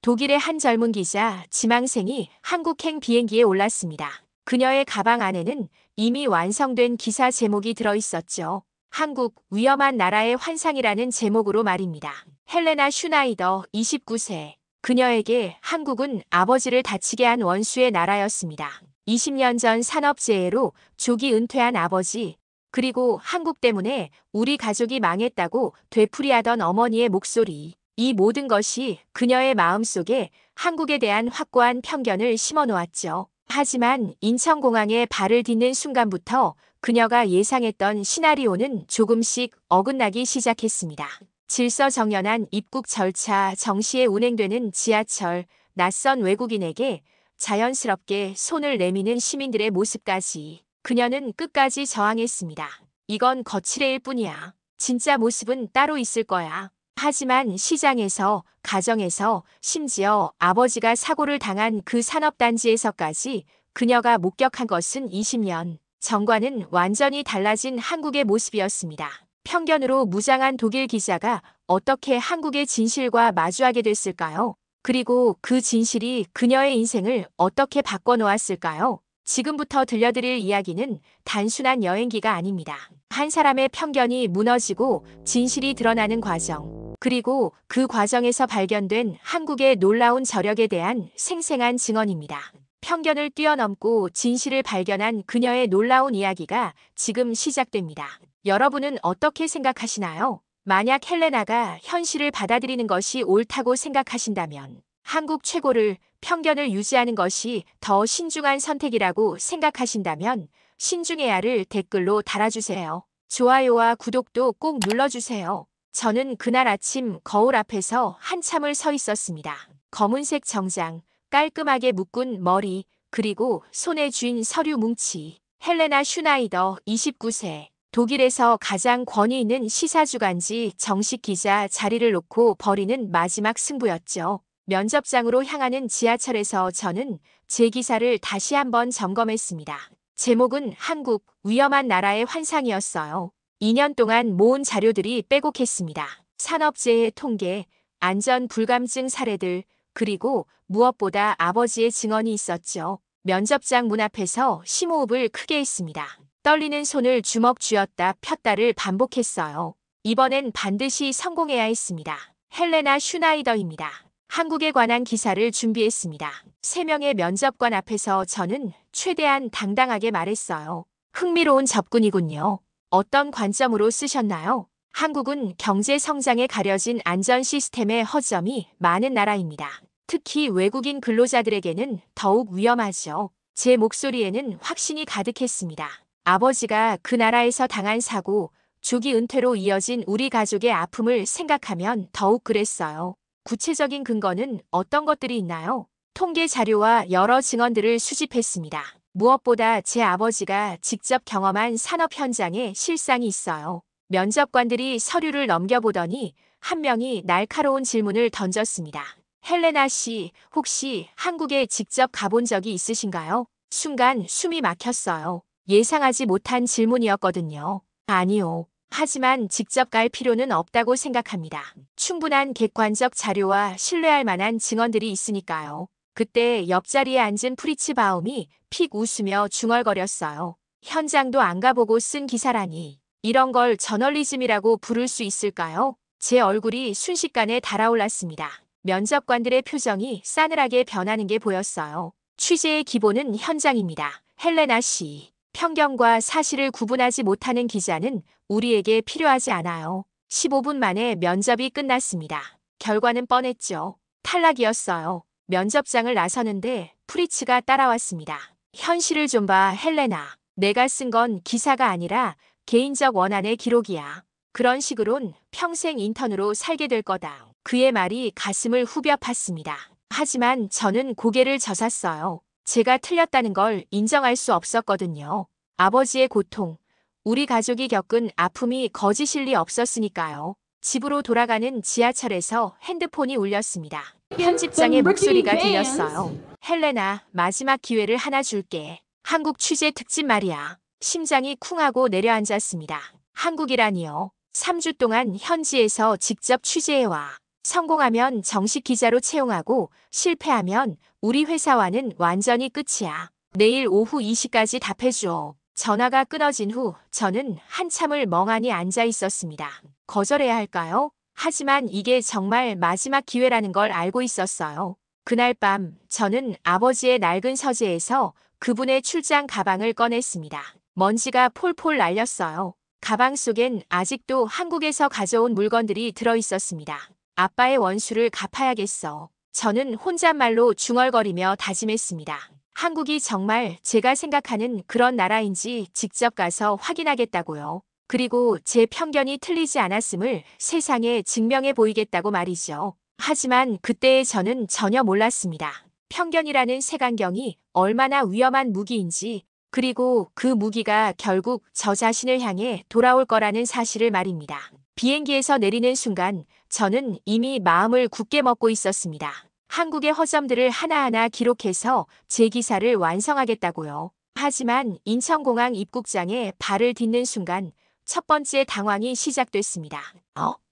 독일의 한 젊은 기자 지망생이 한국행 비행기에 올랐습니다. 그녀의 가방 안에는 이미 완성된 기사 제목이 들어 있었죠. 한국, 위험한 나라의 환상이라는 제목으로 말입니다. 헬레나 슈나이더 29세. 그녀에게 한국은 아버지를 다치게 한 원수의 나라였습니다. 20년 전 산업재해로 조기 은퇴한 아버지, 그리고 한국 때문에 우리 가족이 망했다고 되풀이하던 어머니의 목소리. 이 모든 것이 그녀의 마음속에 한국에 대한 확고한 편견을 심어 놓았죠. 하지만 인천공항에 발을 딛는 순간부터 그녀가 예상했던 시나리오는 조금씩 어긋나기 시작했습니다. 질서정연한 입국 절차, 정시에 운행되는 지하철, 낯선 외국인에게 자연스럽게 손을 내미는 시민들의 모습까지 그녀는 끝까지 저항했습니다. 이건 거칠애일 뿐이야. 진짜 모습은 따로 있을 거야. 하지만 시장에서, 가정에서, 심지어 아버지가 사고를 당한 그 산업단지에서까지 그녀가 목격한 것은 20년 전과는 완전히 달라진 한국의 모습이었습니다. 편견으로 무장한 독일 기자가 어떻게 한국의 진실과 마주하게 됐을까요? 그리고 그 진실이 그녀의 인생을 어떻게 바꿔놓았을까요? 지금부터 들려드릴 이야기는 단순한 여행기가 아닙니다. 한 사람의 편견이 무너지고 진실이 드러나는 과정, 그리고 그 과정에서 발견된 한국의 놀라운 저력에 대한 생생한 증언입니다. 편견을 뛰어넘고 진실을 발견한 그녀의 놀라운 이야기가 지금 시작됩니다. 여러분은 어떻게 생각하시나요? 만약 헬레나가 현실을 받아들이는 것이 옳다고 생각하신다면 한국 최고를 편견을 유지하는 것이 더 신중한 선택이라고 생각하신다면 신중해야를 댓글로 달아주세요. 좋아요와 구독도 꼭 눌러주세요. 저는 그날 아침 거울 앞에서 한참을 서 있었습니다. 검은색 정장, 깔끔하게 묶은 머리, 그리고 손에 쥔 서류 뭉치. 헬레나 슈나이더 29세. 독일에서 가장 권위 있는 시사주간지 정식 기자 자리를 놓고 벌이는 마지막 승부였죠. 면접장으로 향하는 지하철에서 저는 제 기사를 다시 한번 점검했습니다. 제목은 한국, 위험한 나라의 환상이었어요. 2년 동안 모은 자료들이 빼곡했습니다. 산업재해 통계, 안전 불감증 사례들, 그리고 무엇보다 아버지의 증언이 있었죠. 면접장 문 앞에서 심호흡을 크게 했습니다. 떨리는 손을 주먹 쥐었다 폈다를 반복했어요. 이번엔 반드시 성공해야 했습니다. 헬레나 슈나이더입니다. 한국에 관한 기사를 준비했습니다. 3명의 면접관 앞에서 저는 최대한 당당하게 말했어요. 흥미로운 접근이군요. 어떤 관점으로 쓰셨나요? 한국은 경제 성장에 가려진 안전 시스템의 허점이 많은 나라입니다. 특히 외국인 근로자들에게는 더욱 위험하죠. 제 목소리에는 확신이 가득했습니다. 아버지가 그 나라에서 당한 사고, 조기 은퇴로 이어진 우리 가족의 아픔을 생각하면 더욱 그랬어요. 구체적인 근거는 어떤 것들이 있나요? 통계 자료와 여러 증언들을 수집했습니다. 무엇보다 제 아버지가 직접 경험한 산업 현장에 실상이 있어요. 면접관들이 서류를 넘겨보더니 한 명이 날카로운 질문을 던졌습니다. 헬레나 씨, 혹시 한국에 직접 가본 적이 있으신가요? 순간 숨이 막혔어요. 예상하지 못한 질문이었거든요. 아니요. 하지만 직접 갈 필요는 없다고 생각합니다. 충분한 객관적 자료와 신뢰할 만한 증언들이 있으니까요. 그때 옆자리에 앉은 프리츠 바움이 픽 웃으며 중얼거렸어요. 현장도 안 가보고 쓴 기사라니. 이런 걸 저널리즘이라고 부를 수 있을까요? 제 얼굴이 순식간에 달아올랐습니다. 면접관들의 표정이 싸늘하게 변하는 게 보였어요. 취재의 기본은 현장입니다. 헬레나 씨. 편견과 사실을 구분하지 못하는 기자는 우리에게 필요하지 않아요. 15분 만에 면접이 끝났습니다. 결과는 뻔했죠. 탈락이었어요. 면접장을 나서는데 프리츠가 따라왔습니다. 현실을 좀 봐, 헬레나. 내가 쓴 건 기사가 아니라 개인적 원한의 기록이야. 그런 식으론 평생 인턴으로 살게 될 거다. 그의 말이 가슴을 후벼 팠습니다. 하지만 저는 고개를 저었어요. 제가 틀렸다는 걸 인정할 수 없었거든요. 아버지의 고통, 우리 가족이 겪은 아픔이 거짓일 리 없었으니까요. 집으로 돌아가는 지하철에서 핸드폰이 울렸습니다. 편집장의 목소리가 들렸어요. 헬레나, 마지막 기회를 하나 줄게. 한국 취재 특집 말이야. 심장이 쿵하고 내려앉았습니다. 한국이라니요. 3주 동안 현지에서 직접 취재해와. 성공하면 정식 기자로 채용하고 실패하면 우리 회사와는 완전히 끝이야. 내일 오후 2시까지 답해줘. 전화가 끊어진 후 저는 한참을 멍하니 앉아 있었습니다. 거절해야 할까요? 하지만 이게 정말 마지막 기회라는 걸 알고 있었어요. 그날 밤 저는 아버지의 낡은 서재에서 그분의 출장 가방을 꺼냈습니다. 먼지가 폴폴 날렸어요. 가방 속엔 아직도 한국에서 가져온 물건들이 들어있었습니다. 아빠의 원수를 갚아야겠어. 저는 혼잣말로 중얼거리며 다짐했습니다. 한국이 정말 제가 생각하는 그런 나라인지 직접 가서 확인하겠다고요. 그리고 제 편견이 틀리지 않았음을 세상에 증명해 보이겠다고 말이죠. 하지만 그때의 저는 전혀 몰랐습니다. 편견이라는 색안경이 얼마나 위험한 무기인지, 그리고 그 무기가 결국 저 자신을 향해 돌아올 거라는 사실을 말입니다. 비행기에서 내리는 순간 저는 이미 마음을 굳게 먹고 있었습니다. 한국의 허점들을 하나하나 기록해서 제 기사를 완성하겠다고요. 하지만 인천공항 입국장에 발을 딛는 순간 첫 번째 당황이 시작됐습니다.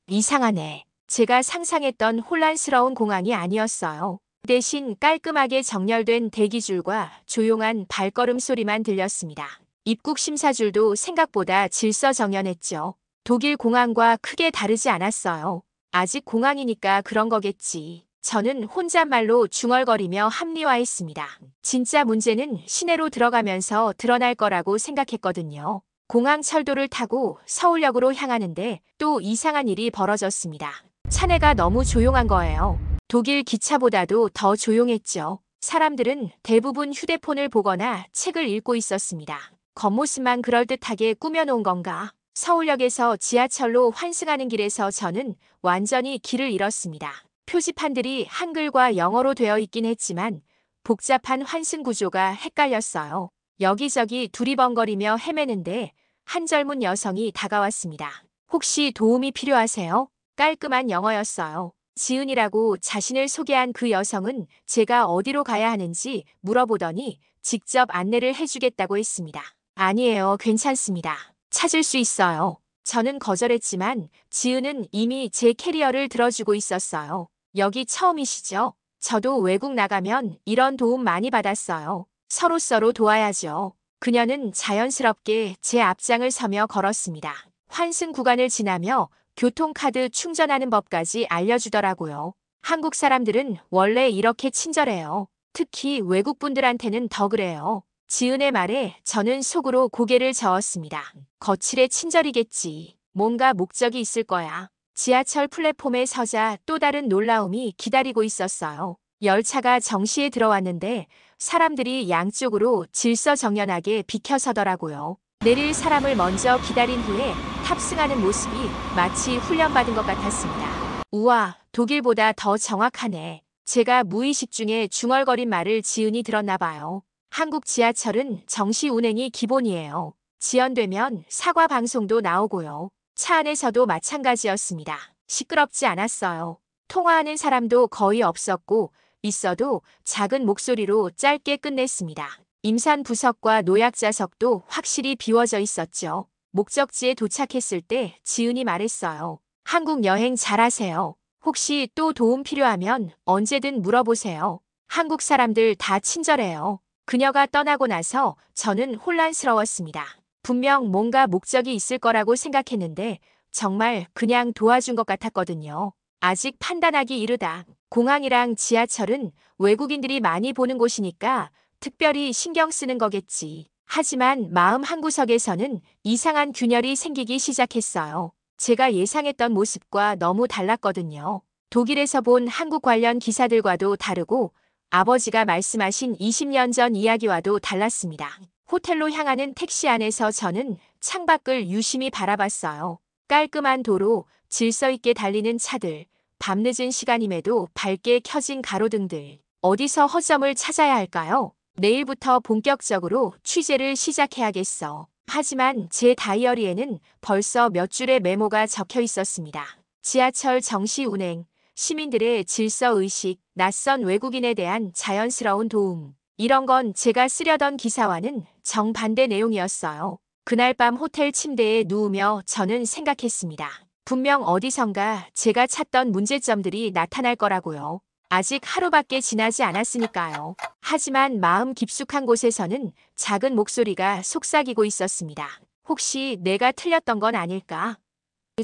이상하네. 제가 상상했던 혼란스러운 공항이 아니었어요. 대신 깔끔하게 정렬된 대기줄과 조용한 발걸음 소리만 들렸습니다. 입국 심사줄도 생각보다 질서정연했죠. 독일 공항과 크게 다르지 않았어요. 아직 공항이니까 그런 거겠지. 저는 혼잣말로 중얼거리며 합리화했습니다. 진짜 문제는 시내로 들어가면서 드러날 거라고 생각했거든요. 공항 철도를 타고 서울역으로 향하는데 또 이상한 일이 벌어졌습니다. 차내가 너무 조용한 거예요. 독일 기차보다도 더 조용했죠. 사람들은 대부분 휴대폰을 보거나 책을 읽고 있었습니다. 겉모습만 그럴듯하게 꾸며놓은 건가? 서울역에서 지하철로 환승하는 길에서 저는 완전히 길을 잃었습니다. 표지판들이 한글과 영어로 되어 있긴 했지만 복잡한 환승 구조가 헷갈렸어요. 여기저기 두리번거리며 헤매는데 한 젊은 여성이 다가왔습니다. 혹시 도움이 필요하세요? 깔끔한 영어였어요. 지은이라고 자신을 소개한 그 여성은 제가 어디로 가야 하는지 물어보더니 직접 안내를 해주겠다고 했습니다. 아니에요, 괜찮습니다. 찾을 수 있어요. 저는 거절했지만 지은은 이미 제 캐리어를 들어주고 있었어요. 여기 처음이시죠? 저도 외국 나가면 이런 도움 많이 받았어요. 서로 도와야죠. 그녀는 자연스럽게 제 앞장을 서며 걸었습니다. 환승 구간을 지나며 교통카드 충전하는 법까지 알려주더라고요. 한국 사람들은 원래 이렇게 친절해요. 특히 외국분들한테는 더 그래요. 지은의 말에 저는 속으로 고개를 저었습니다. 거칠의 친절이겠지. 뭔가 목적이 있을 거야. 지하철 플랫폼에 서자 또 다른 놀라움이 기다리고 있었어요. 열차가 정시에 들어왔는데 사람들이 양쪽으로 질서정연하게 비켜서더라고요. 내릴 사람을 먼저 기다린 후에 탑승하는 모습이 마치 훈련받은 것 같았습니다. 우와, 독일보다 더 정확하네. 제가 무의식 중에 중얼거린 말을 지은이 들었나 봐요. 한국 지하철은 정시 운행이 기본이에요. 지연되면 사과 방송도 나오고요. 차 안에서도 마찬가지였습니다. 시끄럽지 않았어요. 통화하는 사람도 거의 없었고 있어도 작은 목소리로 짧게 끝냈습니다. 임산 부석과 노약 좌석도 확실히 비워져 있었죠. 목적지에 도착했을 때 지은이 말했어요. 한국 여행 잘하세요. 혹시 또 도움 필요하면 언제든 물어보세요. 한국 사람들 다 친절해요. 그녀가 떠나고 나서 저는 혼란스러웠습니다. 분명 뭔가 목적이 있을 거라고 생각했는데 정말 그냥 도와준 것 같았거든요. 아직 판단하기 이르다. 공항이랑 지하철은 외국인들이 많이 보는 곳이니까 특별히 신경 쓰는 거겠지. 하지만 마음 한구석에서는 이상한 균열이 생기기 시작했어요. 제가 예상했던 모습과 너무 달랐거든요. 독일에서 본 한국 관련 기사들과도 다르고 아버지가 말씀하신 20년 전 이야기와도 달랐습니다. 호텔로 향하는 택시 안에서 저는 창밖을 유심히 바라봤어요. 깔끔한 도로, 질서 있게 달리는 차들, 밤늦은 시간임에도 밝게 켜진 가로등들. 어디서 허점을 찾아야 할까요? 내일부터 본격적으로 취재를 시작해야겠어. 하지만 제 다이어리에는 벌써 몇 줄의 메모가 적혀 있었습니다. 지하철 정시 운행, 시민들의 질서의식, 낯선 외국인에 대한 자연스러운 도움. 이런 건 제가 쓰려던 기사와는 정반대 내용이었어요. 그날 밤 호텔 침대에 누우며 저는 생각했습니다. 분명 어디선가 제가 찾던 문제점들이 나타날 거라고요. 아직 하루밖에 지나지 않았으니까요. 하지만 마음 깊숙한 곳에서는 작은 목소리가 속삭이고 있었습니다. 혹시 내가 틀렸던 건 아닐까?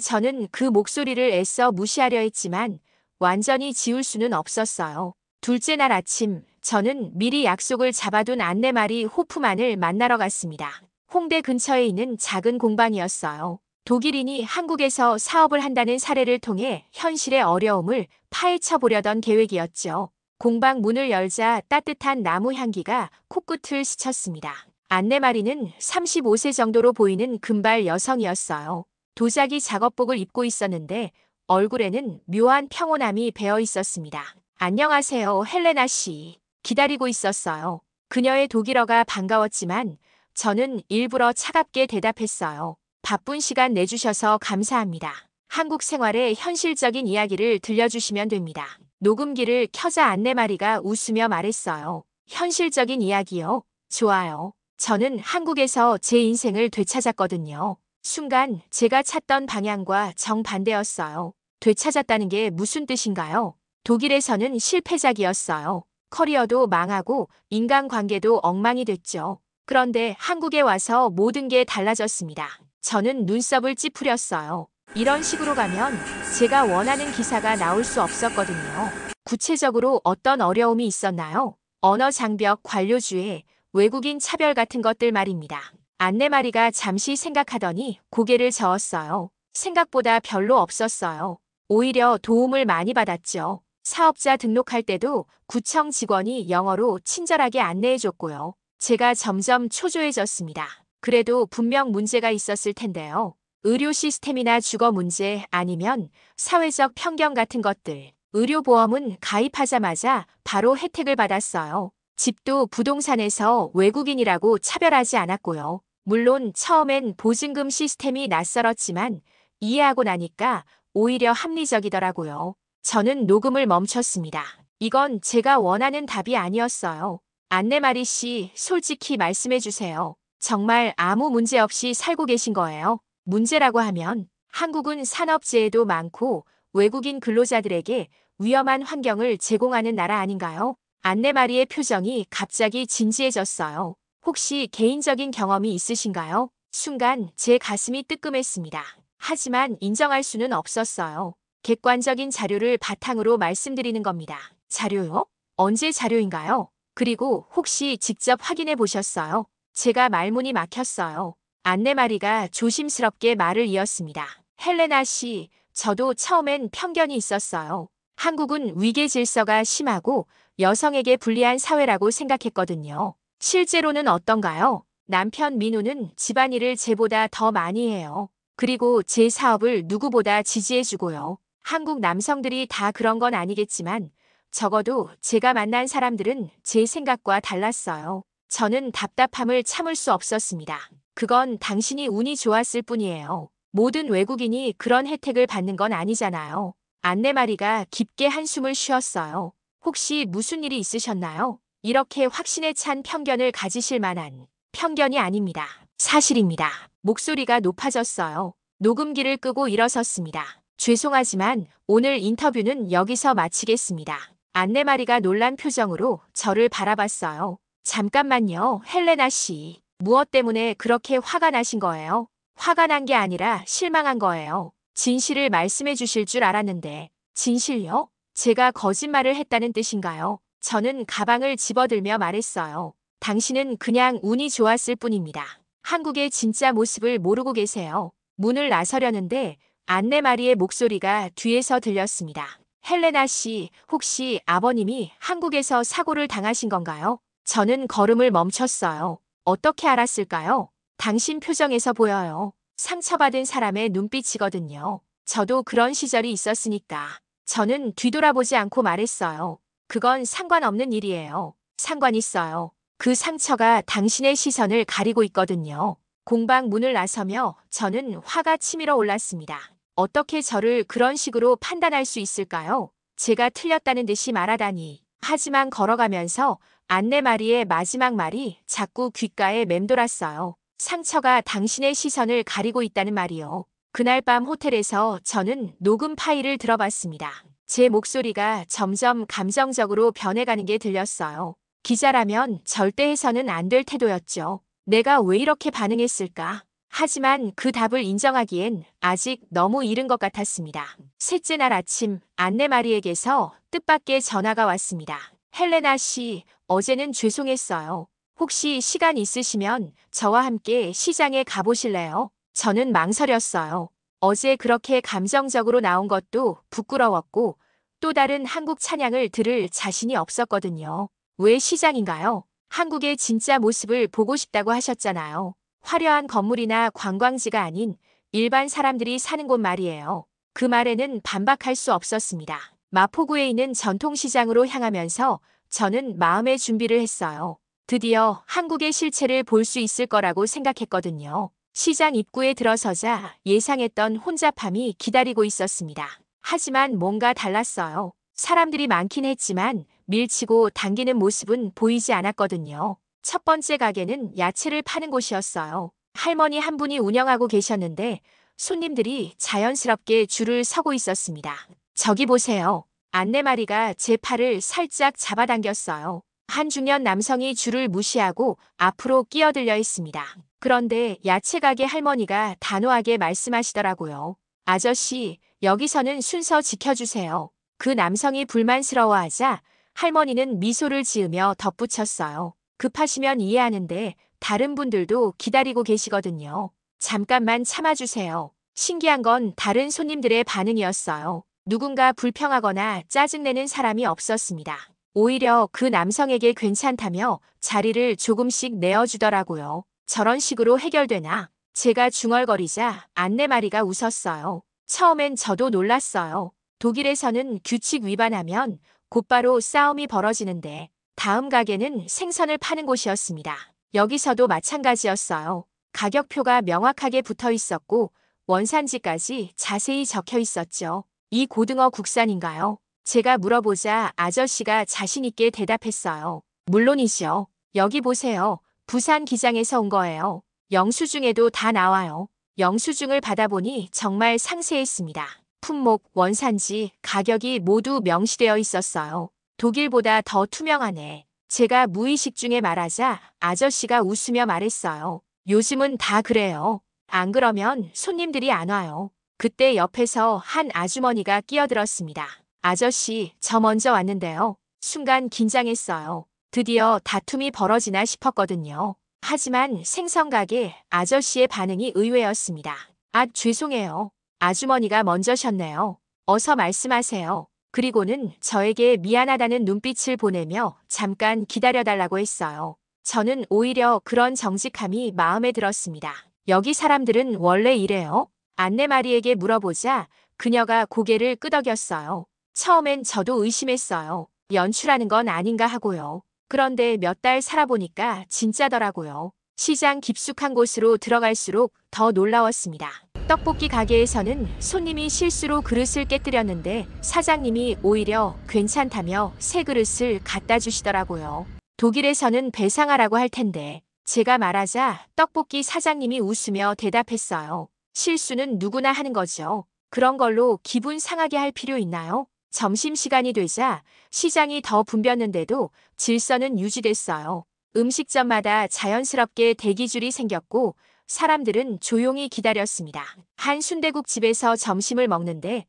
저는 그 목소리를 애써 무시하려 했지만 완전히 지울 수는 없었어요. 둘째 날 아침, 저는 미리 약속을 잡아둔 안내마리 호프만을 만나러 갔습니다. 홍대 근처에 있는 작은 공방이었어요. 독일인이 한국에서 사업을 한다는 사례를 통해 현실의 어려움을 파헤쳐 보려던 계획이었죠. 공방 문을 열자 따뜻한 나무 향기가 코끝을 스쳤습니다. 안내마리는 35세 정도로 보이는 금발 여성이었어요. 도자기 작업복을 입고 있었는데 얼굴에는 묘한 평온함이 배어 있었습니다. 안녕하세요, 헬레나 씨. 기다리고 있었어요. 그녀의 독일어가 반가웠지만 저는 일부러 차갑게 대답했어요. 바쁜 시간 내주셔서 감사합니다. 한국 생활의 현실적인 이야기를 들려주시면 됩니다. 녹음기를 켜자 안내마리가 웃으며 말했어요. 현실적인 이야기요? 좋아요. 저는 한국에서 제 인생을 되찾았거든요. 순간 제가 찾던 방향과 정반대였어요. 되찾았다는 게 무슨 뜻인가요? 독일에서는 실패작이었어요. 커리어도 망하고 인간관계도 엉망이 됐죠. 그런데 한국에 와서 모든 게 달라졌습니다. 저는 눈썹을 찌푸렸어요. 이런 식으로 가면 제가 원하는 기사가 나올 수 없었거든요. 구체적으로 어떤 어려움이 있었나요? 언어 장벽, 관료주의, 외국인 차별 같은 것들 말입니다. 안내마리가 잠시 생각하더니 고개를 저었어요. 생각보다 별로 없었어요. 오히려 도움을 많이 받았죠. 사업자 등록할 때도 구청 직원이 영어로 친절하게 안내해줬고요. 제가 점점 초조해졌습니다. 그래도 분명 문제가 있었을 텐데요. 의료 시스템이나 주거 문제 아니면 사회적 편견 같은 것들. 의료보험은 가입하자마자 바로 혜택을 받았어요. 집도 부동산에서 외국인이라고 차별하지 않았고요. 물론 처음엔 보증금 시스템이 낯설었지만 이해하고 나니까 오히려 합리적이더라고요. 저는 녹음을 멈췄습니다. 이건 제가 원하는 답이 아니었어요. 안내마리 씨, 솔직히 말씀해 주세요. 정말 아무 문제 없이 살고 계신 거예요? 문제라고 하면 한국은 산업재해도 많고 외국인 근로자들에게 위험한 환경을 제공하는 나라 아닌가요? 안내마리의 표정이 갑자기 진지해졌어요. 혹시 개인적인 경험이 있으신가요? 순간 제 가슴이 뜨끔했습니다. 하지만 인정할 수는 없었어요. 객관적인 자료를 바탕으로 말씀드리는 겁니다. 자료요? 언제 자료인가요? 그리고 혹시 직접 확인해 보셨어요? 제가 말문이 막혔어요. 안내마리가 조심스럽게 말을 이었습니다. 헬레나 씨, 저도 처음엔 편견이 있었어요. 한국은 위계 질서가 심하고 여성에게 불리한 사회라고 생각했거든요. 실제로는 어떤가요? 남편 민우는 집안일을 제보다 더 많이 해요. 그리고 제 사업을 누구보다 지지해주고요. 한국 남성들이 다 그런 건 아니겠지만 적어도 제가 만난 사람들은 제 생각과 달랐어요. 저는 답답함을 참을 수 없었습니다. 그건 당신이 운이 좋았을 뿐이에요. 모든 외국인이 그런 혜택을 받는 건 아니잖아요. 안내마리가 깊게 한숨을 쉬었어요. 혹시 무슨 일이 있으셨나요? 이렇게 확신에 찬 편견을 가지실 만한 편견이 아닙니다. 사실입니다. 목소리가 높아졌어요. 녹음기를 끄고 일어섰습니다. 죄송하지만 오늘 인터뷰는 여기서 마치겠습니다. 안내마리가 놀란 표정으로 저를 바라봤어요. 잠깐만요, 헬레나 씨. 무엇 때문에 그렇게 화가 나신 거예요? 화가 난 게 아니라 실망한 거예요. 진실을 말씀해 주실 줄 알았는데. 진실요? 제가 거짓말을 했다는 뜻인가요? 저는 가방을 집어들며 말했어요. 당신은 그냥 운이 좋았을 뿐입니다. 한국의 진짜 모습을 모르고 계세요. 문을 나서려는데 안내마리의 목소리가 뒤에서 들렸습니다. 헬레나 씨, 혹시 아버님이 한국에서 사고를 당하신 건가요? 저는 걸음을 멈췄어요. 어떻게 알았을까요? 당신 표정에서 보여요. 상처받은 사람의 눈빛이거든요. 저도 그런 시절이 있었으니까. 저는 뒤돌아보지 않고 말했어요. 그건 상관없는 일이에요. 상관 있어요. 그 상처가 당신의 시선을 가리고 있거든요. 공방 문을 나서며 저는 화가 치밀어 올랐습니다. 어떻게 저를 그런 식으로 판단할 수 있을까요? 제가 틀렸다는 듯이 말하다니. 하지만 걸어가면서 안내마리의 마지막 말이 자꾸 귓가에 맴돌았어요. 상처가 당신의 시선을 가리고 있다는 말이요. 그날 밤 호텔에서 저는 녹음 파일을 들어봤습니다. 제 목소리가 점점 감정적으로 변해가는 게 들렸어요. 기자라면 절대 해서는 안 될 태도였죠. 내가 왜 이렇게 반응했을까? 하지만 그 답을 인정하기엔 아직 너무 이른 것 같았습니다. 셋째 날 아침 안내마리에게서 뜻밖의 전화가 왔습니다. 헬레나 씨, 어제는 죄송했어요. 혹시 시간 있으시면 저와 함께 시장에 가보실래요? 저는 망설였어요. 어제 그렇게 감정적으로 나온 것도 부끄러웠고 또 다른 한국 찬양을 들을 자신이 없었거든요. 왜 시장인가요? 한국의 진짜 모습을 보고 싶다고 하셨잖아요. 화려한 건물이나 관광지가 아닌 일반 사람들이 사는 곳 말이에요. 그 말에는 반박할 수 없었습니다. 마포구에 있는 전통시장으로 향하면서 저는 마음의 준비를 했어요. 드디어 한국의 실체를 볼 수 있을 거라고 생각했거든요. 시장 입구에 들어서자 예상했던 혼잡함이 기다리고 있었습니다. 하지만 뭔가 달랐어요. 사람들이 많긴 했지만 밀치고 당기는 모습은 보이지 않았거든요. 첫 번째 가게는 야채를 파는 곳이었어요. 할머니 한 분이 운영하고 계셨는데 손님들이 자연스럽게 줄을 서고 있었습니다. 저기 보세요. 안내마리가 제 팔을 살짝 잡아당겼어요. 한 중년 남성이 줄을 무시하고 앞으로 끼어들려 있습니다. 그런데 야채 가게 할머니가 단호하게 말씀하시더라고요. 아저씨, 여기서는 순서 지켜주세요. 그 남성이 불만스러워하자 할머니는 미소를 지으며 덧붙였어요. 급하시면 이해하는데 다른 분들도 기다리고 계시거든요. 잠깐만 참아주세요. 신기한 건 다른 손님들의 반응이었어요. 누군가 불평하거나 짜증내는 사람이 없었습니다. 오히려 그 남성에게 괜찮다며 자리를 조금씩 내어주더라고요. 저런 식으로 해결되나? 제가 중얼거리자 안내마리가 웃었어요. 처음엔 저도 놀랐어요. 독일에서는 규칙 위반하면 곧바로 싸움이 벌어지는데 다음 가게는 생선을 파는 곳이었습니다. 여기서도 마찬가지였어요. 가격표가 명확하게 붙어 있었고 원산지까지 자세히 적혀 있었죠. 이 고등어 국산인가요? 제가 물어보자 아저씨가 자신있게 대답했어요. 물론이죠. 여기 보세요. 부산 기장에서 온 거예요. 영수증에도 다 나와요. 영수증을 받아보니 정말 상세했습니다. 품목, 원산지, 가격이 모두 명시되어 있었어요. 독일보다 더 투명하네. 제가 무의식 중에 말하자 아저씨가 웃으며 말했어요. 요즘은 다 그래요. 안 그러면 손님들이 안 와요. 그때 옆에서 한 아주머니가 끼어들었습니다. 아저씨, 저 먼저 왔는데요. 순간 긴장했어요. 드디어 다툼이 벌어지나 싶었거든요. 하지만 생선가게 아저씨의 반응이 의외였습니다. 아, 죄송해요. 아주머니가 먼저셨네요. 어서 말씀하세요. 그리고는 저에게 미안하다는 눈빛을 보내며 잠깐 기다려달라고 했어요. 저는 오히려 그런 정직함이 마음에 들었습니다. 여기 사람들은 원래 이래요? 안내마리에게 물어보자 그녀가 고개를 끄덕였어요. 처음엔 저도 의심했어요. 연출하는 건 아닌가 하고요. 그런데 몇 달 살아보니까 진짜더라고요. 시장 깊숙한 곳으로 들어갈수록 더 놀라웠습니다. 떡볶이 가게에서는 손님이 실수로 그릇을 깨뜨렸는데 사장님이 오히려 괜찮다며 새 그릇을 갖다 주시더라고요. 독일에서는 배상하라고 할 텐데 제가 말하자 떡볶이 사장님이 웃으며 대답했어요. 실수는 누구나 하는 거죠. 그런 걸로 기분 상하게 할 필요 있나요? 점심시간이 되자 시장이 더 붐볐는데도 질서는 유지됐어요. 음식점마다 자연스럽게 대기줄이 생겼고 사람들은 조용히 기다렸습니다. 한 순대국집에서 점심을 먹는데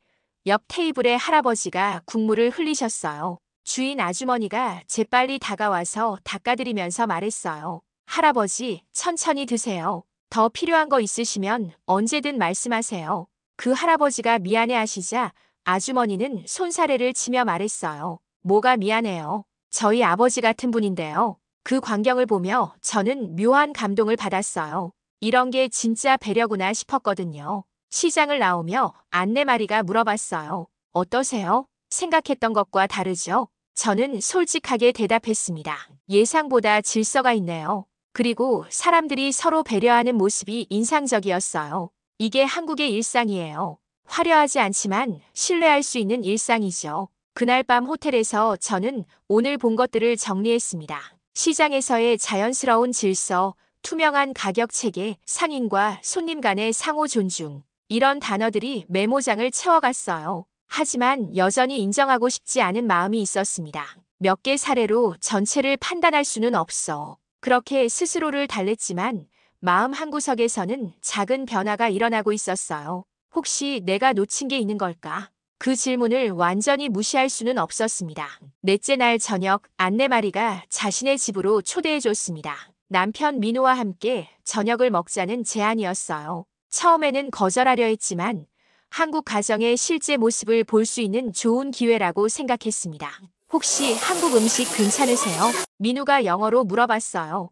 옆 테이블에 할아버지가 국물을 흘리셨어요. 주인 아주머니가 재빨리 다가와서 닦아드리면서 말했어요. 할아버지, 천천히 드세요. 더 필요한 거 있으시면 언제든 말씀하세요. 그 할아버지가 미안해하시자 아주머니는 손사래를 치며 말했어요. 뭐가 미안해요. 저희 아버지 같은 분인데요. 그 광경을 보며 저는 묘한 감동을 받았어요. 이런 게 진짜 배려구나 싶었거든요. 시장을 나오며 안내마리가 물어봤어요. 어떠세요? 생각했던 것과 다르죠? 저는 솔직하게 대답했습니다. 예상보다 질서가 있네요. 그리고 사람들이 서로 배려하는 모습이 인상적이었어요. 이게 한국의 일상이에요. 화려하지 않지만 신뢰할 수 있는 일상이죠. 그날 밤 호텔에서 저는 오늘 본 것들을 정리했습니다. 시장에서의 자연스러운 질서, 투명한 가격 체계, 상인과 손님 간의 상호 존중, 이런 단어들이 메모장을 채워갔어요. 하지만 여전히 인정하고 싶지 않은 마음이 있었습니다. 몇 개 사례로 전체를 판단할 수는 없어. 그렇게 스스로를 달랬지만 마음 한구석에서는 작은 변화가 일어나고 있었어요. 혹시 내가 놓친 게 있는 걸까? 그 질문을 완전히 무시할 수는 없었습니다. 넷째 날 저녁 안내마리가 자신의 집으로 초대해줬습니다. 남편 민호와 함께 저녁을 먹자는 제안이었어요. 처음에는 거절하려 했지만 한국 가정의 실제 모습을 볼 수 있는 좋은 기회라고 생각했습니다. 혹시 한국 음식 괜찮으세요? 민우가 영어로 물어봤어요.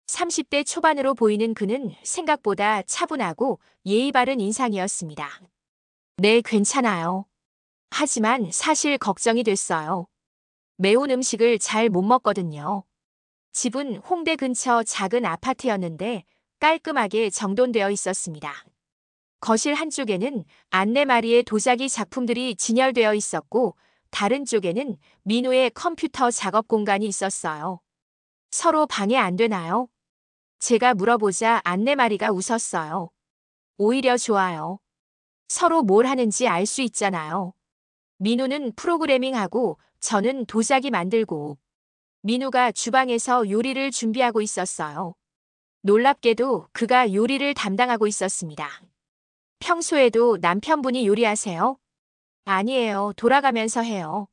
30대 초반으로 보이는 그는 생각보다 차분하고 예의 바른 인상이었습니다. 네, 괜찮아요. 하지만 사실 걱정이 됐어요. 매운 음식을 잘 못 먹거든요. 집은 홍대 근처 작은 아파트였는데 깔끔하게 정돈되어 있었습니다. 거실 한쪽에는 안내마리의 도자기 작품들이 진열되어 있었고 다른 쪽에는 민호의 컴퓨터 작업 공간이 있었어요. 서로 방해 안 되나요? 제가 물어보자 안내마리가 웃었어요. 오히려 좋아요. 서로 뭘 하는지 알 수 있잖아요. 민호는 프로그래밍하고 저는 도자기 만들고 민호가 주방에서 요리를 준비하고 있었어요. 놀랍게도 그가 요리를 담당하고 있었습니다. 평소에도 남편분이 요리하세요? 아니에요. 돌아가면서 해요.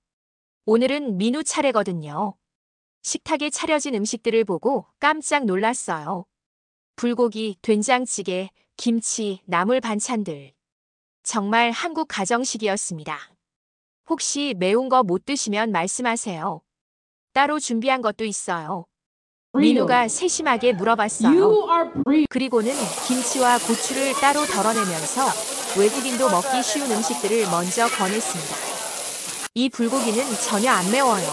오늘은 민우 차례거든요. 식탁에 차려진 음식들을 보고 깜짝 놀랐어요. 불고기, 된장찌개, 김치, 나물 반찬들. 정말 한국 가정식이었습니다. 혹시 매운 거 못 드시면 말씀하세요. 따로 준비한 것도 있어요. 민우가 세심하게 물어봤어요. 그리고는 김치와 고추를 따로 덜어내면서 외국인도 먹기 쉬운 음식들을 먼저 권했습니다. 이 불고기는 전혀 안 매워요.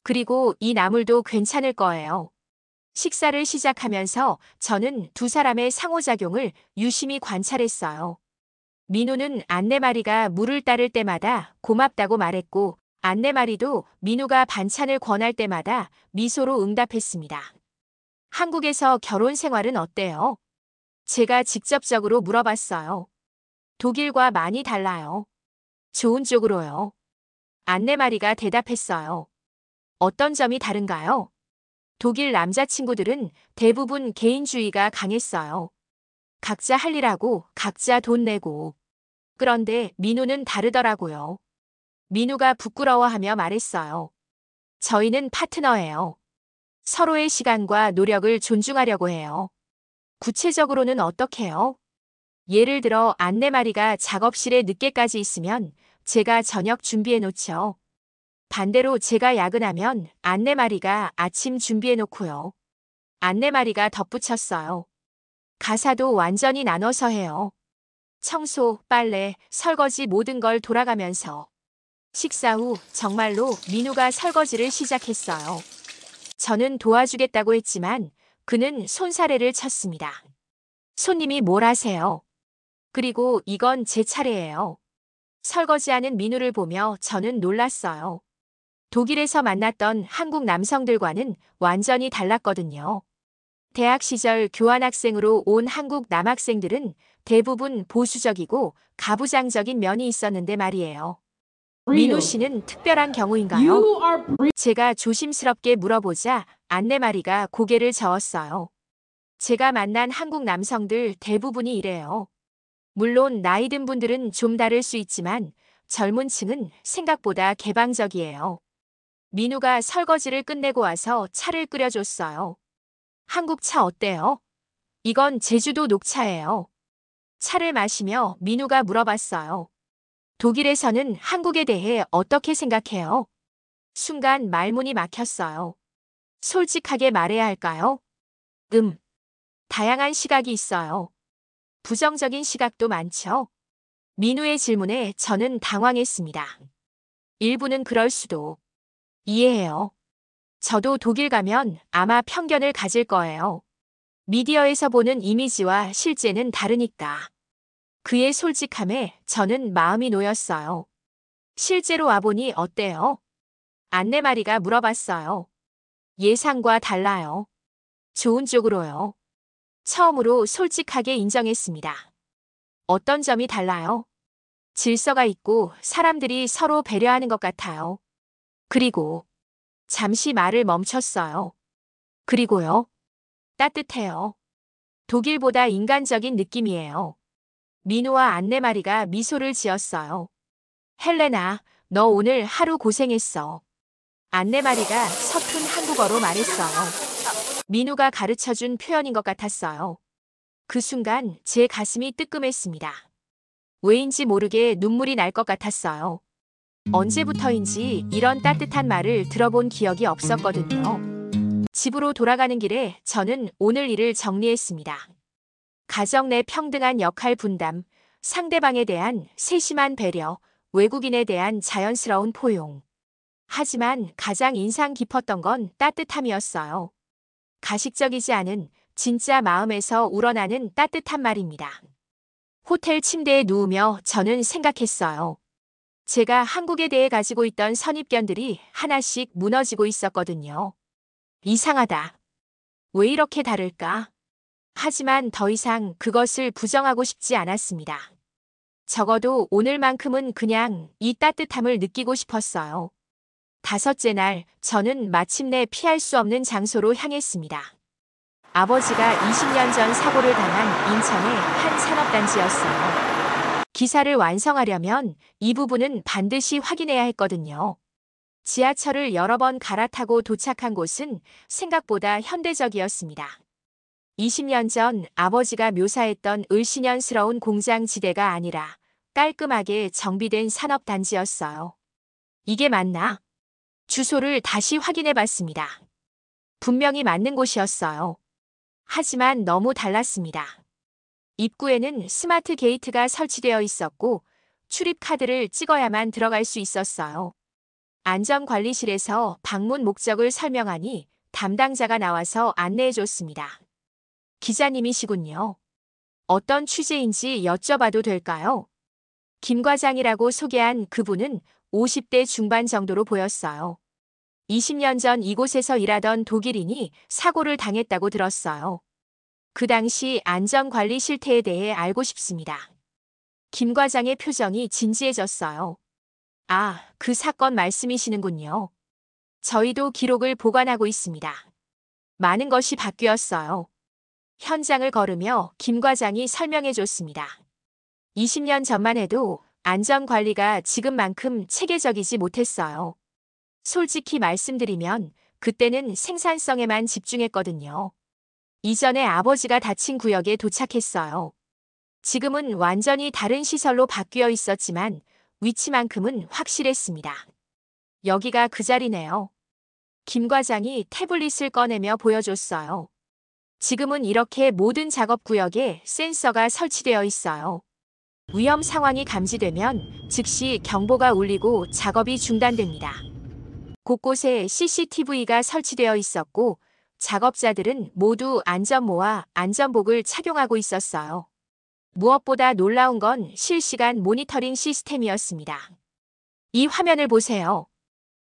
그리고 이 나물도 괜찮을 거예요. 식사를 시작하면서 저는 두 사람의 상호작용을 유심히 관찰했어요. 민우는 안내마리가 물을 따를 때마다 고맙다고 말했고 안내마리도 민우가 반찬을 권할 때마다 미소로 응답했습니다. 한국에서 결혼 생활은 어때요? 제가 직접적으로 물어봤어요. 독일과 많이 달라요. 좋은 쪽으로요. 안내마리가 대답했어요. 어떤 점이 다른가요? 독일 남자친구들은 대부분 개인주의가 강했어요. 각자 할 일하고 각자 돈 내고. 그런데 민우는 다르더라고요. 민우가 부끄러워하며 말했어요. 저희는 파트너예요. 서로의 시간과 노력을 존중하려고 해요. 구체적으로는 어떻게요? 예를 들어 안내마리가 작업실에 늦게까지 있으면 제가 저녁 준비해 놓죠. 반대로 제가 야근하면 안내마리가 아침 준비해 놓고요. 안내마리가 덧붙였어요. 가사도 완전히 나눠서 해요. 청소, 빨래, 설거지 모든 걸 돌아가면서. 식사 후 정말로 민우가 설거지를 시작했어요. 저는 도와주겠다고 했지만 그는 손사래를 쳤습니다. 손님이 뭘 하세요? 그리고 이건 제 차례예요. 설거지하는 민우를 보며 저는 놀랐어요. 독일에서 만났던 한국 남성들과는 완전히 달랐거든요. 대학 시절 교환학생으로 온 한국 남학생들은 대부분 보수적이고 가부장적인 면이 있었는데 말이에요. 민우 씨는 특별한 경우인가요? 제가 조심스럽게 물어보자 안내마리가 고개를 저었어요. 제가 만난 한국 남성들 대부분이 이래요. 물론 나이 든 분들은 좀 다를 수 있지만 젊은 층은 생각보다 개방적이에요. 민우가 설거지를 끝내고 와서 차를 끓여줬어요. 한국 차 어때요? 이건 제주도 녹차예요. 차를 마시며 민우가 물어봤어요. 독일에서는 한국에 대해 어떻게 생각해요? 순간 말문이 막혔어요. 솔직하게 말해야 할까요? 다양한 시각이 있어요. 부정적인 시각도 많죠. 민우의 질문에 저는 당황했습니다. 일부는 그럴 수도. 이해해요. 저도 독일 가면 아마 편견을 가질 거예요. 미디어에서 보는 이미지와 실제는 다르니까. 그의 솔직함에 저는 마음이 놓였어요. 실제로 와보니 어때요? 안내마리가 물어봤어요. 예상과 달라요. 좋은 쪽으로요. 처음으로 솔직하게 인정했습니다. 어떤 점이 달라요? 질서가 있고 사람들이 서로 배려하는 것 같아요. 그리고 잠시 말을 멈췄어요. 그리고요. 따뜻해요. 독일보다 인간적인 느낌이에요. 민우와 안내마리가 미소를 지었어요. 헬레나, 너 오늘 하루 고생했어. 안내마리가 서툰 한국어로 말했어요. 민우가 가르쳐준 표현인 것 같았어요. 그 순간 제 가슴이 뜨끔했습니다. 왜인지 모르게 눈물이 날 것 같았어요. 언제부터인지 이런 따뜻한 말을 들어본 기억이 없었거든요. 집으로 돌아가는 길에 저는 오늘 일을 정리했습니다. 가정 내 평등한 역할 분담, 상대방에 대한 세심한 배려, 외국인에 대한 자연스러운 포용. 하지만 가장 인상 깊었던 건 따뜻함이었어요. 가식적이지 않은 진짜 마음에서 우러나는 따뜻한 말입니다. 호텔 침대에 누우며 저는 생각했어요. 제가 한국에 대해 가지고 있던 선입견들이 하나씩 무너지고 있었거든요. 이상하다. 왜 이렇게 다를까? 하지만 더 이상 그것을 부정하고 싶지 않았습니다. 적어도 오늘만큼은 그냥 이 따뜻함을 느끼고 싶었어요. 다섯째 날, 저는 마침내 피할 수 없는 장소로 향했습니다. 아버지가 20년 전 사고를 당한 인천의 한 산업단지였어요. 기사를 완성하려면 이 부분은 반드시 확인해야 했거든요. 지하철을 여러 번 갈아타고 도착한 곳은 생각보다 현대적이었습니다. 20년 전 아버지가 묘사했던 을씨년스러운 공장지대가 아니라 깔끔하게 정비된 산업단지였어요. 이게 맞나? 주소를 다시 확인해 봤습니다. 분명히 맞는 곳이었어요. 하지만 너무 달랐습니다. 입구에는 스마트 게이트가 설치되어 있었고 출입카드를 찍어야만 들어갈 수 있었어요. 안전관리실에서 방문 목적을 설명하니 담당자가 나와서 안내해 줬습니다. 기자님이시군요. 어떤 취재인지 여쭤봐도 될까요? 김 과장이라고 소개한 그분은 50대 중반 정도로 보였어요. 20년 전 이곳에서 일하던 독일인이 사고를 당했다고 들었어요. 그 당시 안전관리 실태에 대해 알고 싶습니다. 김 과장의 표정이 진지해졌어요. 아, 그 사건 말씀이시는군요. 저희도 기록을 보관하고 있습니다. 많은 것이 바뀌었어요. 현장을 걸으며 김 과장이 설명해 줬습니다. 20년 전만 해도 안전관리가 지금만큼 체계적이지 못했어요. 솔직히 말씀드리면 그때는 생산성에만 집중했거든요. 이전에 아버지가 다친 구역에 도착했어요. 지금은 완전히 다른 시설로 바뀌어 있었지만 위치만큼은 확실했습니다. 여기가 그 자리네요. 김 과장이 태블릿을 꺼내며 보여줬어요. 지금은 이렇게 모든 작업 구역에 센서가 설치되어 있어요. 위험 상황이 감지되면 즉시 경보가 울리고 작업이 중단됩니다. 곳곳에 CCTV가 설치되어 있었고 작업자들은 모두 안전모와 안전복을 착용하고 있었어요. 무엇보다 놀라운 건 실시간 모니터링 시스템이었습니다. 이 화면을 보세요.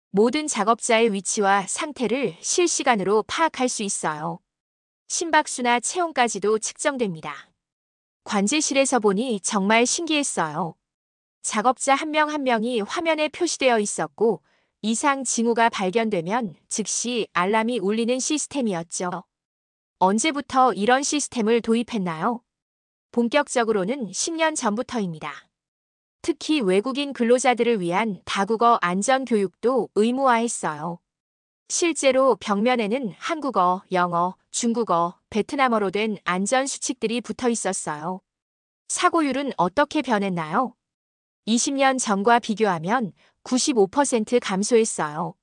모든 작업자의 위치와 상태를 실시간으로 파악할 수 있어요. 심박수나 체온까지도 측정됩니다. 관제실에서 보니 정말 신기했어요. 작업자 한 명 한 명이 화면에 표시되어 있었고 이상 징후가 발견되면 즉시 알람이 울리는 시스템이었죠. 언제부터 이런 시스템을 도입했나요? 본격적으로는 10년 전부터입니다. 특히 외국인 근로자들을 위한 다국어 안전 교육도 의무화했어요. 실제로 벽면에는 한국어, 영어, 중국어, 베트남어로 된 안전 수칙들이 붙어 있었어요. 사고율은 어떻게 변했나요? 20년 전과 비교하면 95% 감소했어요.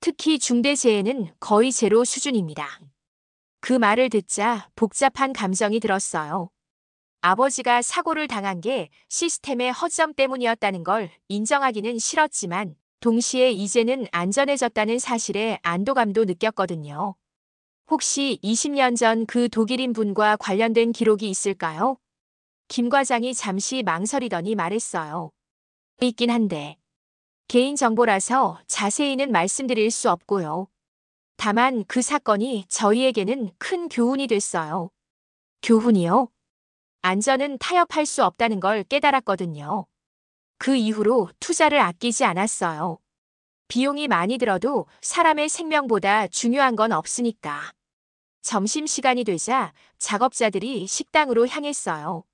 특히 중대재해는 거의 제로 수준입니다. 그 말을 듣자 복잡한 감정이 들었어요. 아버지가 사고를 당한 게 시스템의 허점 때문이었다는 걸 인정하기는 싫었지만 동시에 이제는 안전해졌다는 사실에 안도감도 느꼈거든요. 혹시 20년 전 그 독일인 분과 관련된 기록이 있을까요? 김 과장이 잠시 망설이더니 말했어요. 있긴 한데 개인정보라서 자세히는 말씀드릴 수 없고요. 다만 그 사건이 저희에게는 큰 교훈이 됐어요. 교훈이요? 안전은 타협할 수 없다는 걸 깨달았거든요. 그 이후로 투자를 아끼지 않았어요. 비용이 많이 들어도 사람의 생명보다 중요한 건 없으니까. 점심시간이 되자 작업자들이 식당으로 향했어요.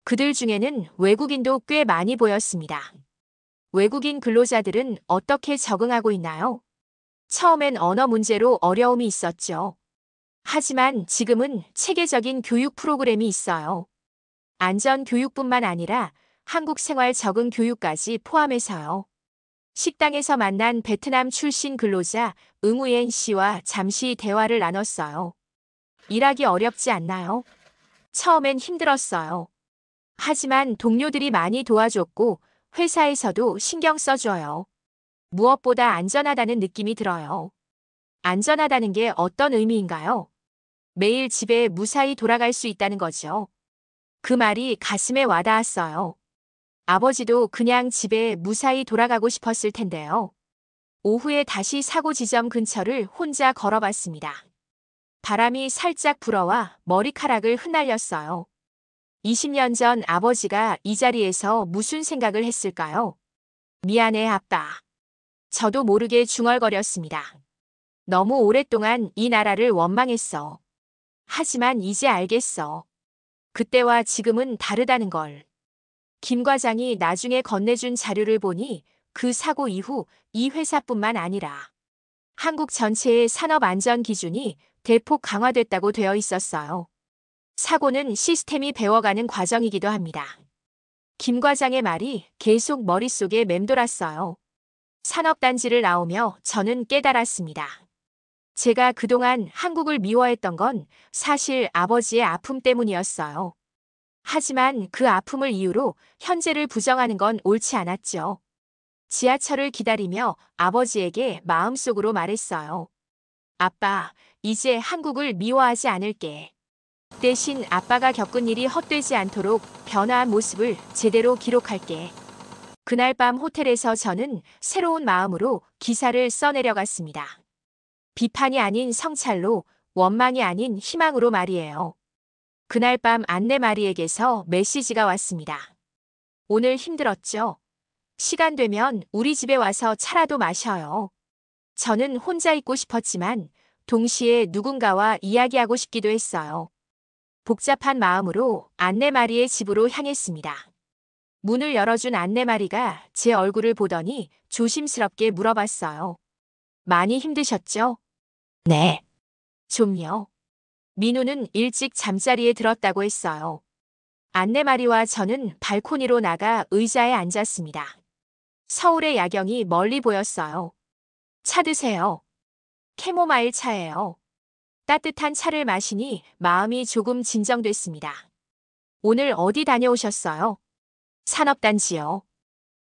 그들 중에는 외국인도 꽤 많이 보였습니다. 외국인 근로자들은 어떻게 적응하고 있나요? 처음엔 언어 문제로 어려움이 있었죠. 하지만 지금은 체계적인 교육 프로그램이 있어요. 안전 교육뿐만 아니라 한국 생활 적응 교육까지 포함해서요. 식당에서 만난 베트남 출신 근로자 응우옌 씨와 잠시 대화를 나눴어요. 일하기 어렵지 않나요? 처음엔 힘들었어요. 하지만 동료들이 많이 도와줬고 회사에서도 신경 써줘요. 무엇보다 안전하다는 느낌이 들어요. 안전하다는 게 어떤 의미인가요? 매일 집에 무사히 돌아갈 수 있다는 거죠. 그 말이 가슴에 와닿았어요. 아버지도 그냥 집에 무사히 돌아가고 싶었을 텐데요. 오후에 다시 사고 지점 근처를 혼자 걸어봤습니다. 바람이 살짝 불어와 머리카락을 흩날렸어요. 20년 전 아버지가 이 자리에서 무슨 생각을 했을까요? 미안해, 아빠. 저도 모르게 중얼거렸습니다. 너무 오랫동안 이 나라를 원망했어. 하지만 이제 알겠어. 그때와 지금은 다르다는 걸. 김 과장이 나중에 건네준 자료를 보니 그 사고 이후 이 회사뿐만 아니라 한국 전체의 산업 안전 기준이 대폭 강화됐다고 되어 있었어요. 사고는 시스템이 배워가는 과정이기도 합니다. 김 과장의 말이 계속 머릿속에 맴돌았어요. 산업단지를 나오며 저는 깨달았습니다. 제가 그동안 한국을 미워했던 건 사실 아버지의 아픔 때문이었어요. 하지만 그 아픔을 이유로 현재를 부정하는 건 옳지 않았죠. 지하철을 기다리며 아버지에게 마음속으로 말했어요. 아빠, 이제 한국을 미워하지 않을게. 대신 아빠가 겪은 일이 헛되지 않도록 변화한 모습을 제대로 기록할게. 그날 밤 호텔에서 저는 새로운 마음으로 기사를 써내려갔습니다. 비판이 아닌 성찰로, 원망이 아닌 희망으로 말이에요. 그날 밤 안내마리에게서 메시지가 왔습니다. 오늘 힘들었죠? 시간 되면 우리 집에 와서 차라도 마셔요. 저는 혼자 있고 싶었지만 동시에 누군가와 이야기하고 싶기도 했어요. 복잡한 마음으로 안내마리의 집으로 향했습니다. 문을 열어준 안내마리가 제 얼굴을 보더니 조심스럽게 물어봤어요. 많이 힘드셨죠? 네. 좀요. 민우는 일찍 잠자리에 들었다고 했어요. 안내마리와 저는 발코니로 나가 의자에 앉았습니다. 서울의 야경이 멀리 보였어요. 차 드세요. 캐모마일 차예요. 따뜻한 차를 마시니 마음이 조금 진정됐습니다. 오늘 어디 다녀오셨어요? 산업단지요.